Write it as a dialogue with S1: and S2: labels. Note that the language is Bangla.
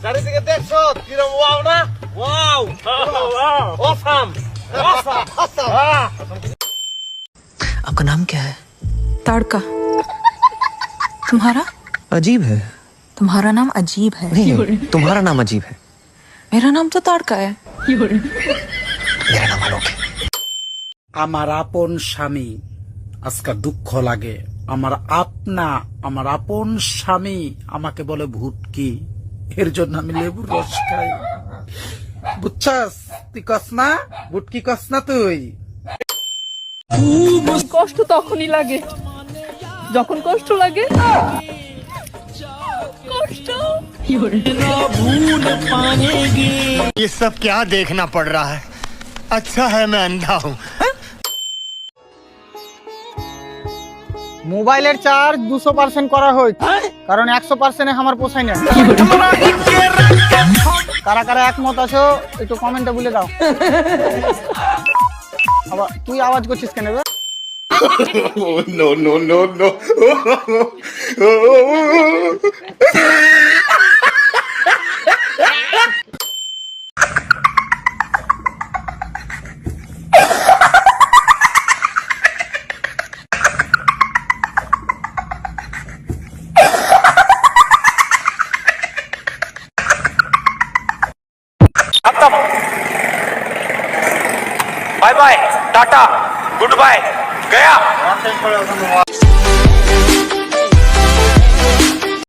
S1: চারিদিকে দেখছো কিরম ওয়াও না ওয়াও অসাম অসাম
S2: आपका नाम क्या है?
S3: तड़का। तुम्हारा?
S2: अजीब है।
S3: तुम्हारा नाम अजीब है।
S2: नहीं, तुम्हारा नाम अजीब है।
S3: मेरा नाम तो तड़का है।
S2: मेरा नाम आलोक है।
S4: আমার আপন স্বামী আজকে দুঃখ লাগে। আমার আপন স্বামী আমাকে বলে ভুটকি, এর জন্য আমি লেবুর রস খাই। বুঝছাস? তুই কস না ভুটকি, কস না তুই?
S5: কষ্ট তখনই লাগে যখন কষ্ট লাগে। কষ্ট
S6: ये सब क्या देखना पड़ रहा है? अच्छा है मैं अंधा हूँ।
S7: মোবাইলের চার্জ 200% করা হয়েছে, কারণ 100% আমার পোষায় না। কারা কারা একমত আছো একটু কমেন্টে বলে দাও। আবার তুই আওয়াজ করছিস কেন রে?
S1: No no no no
S8: bye bye tata goodbye गया।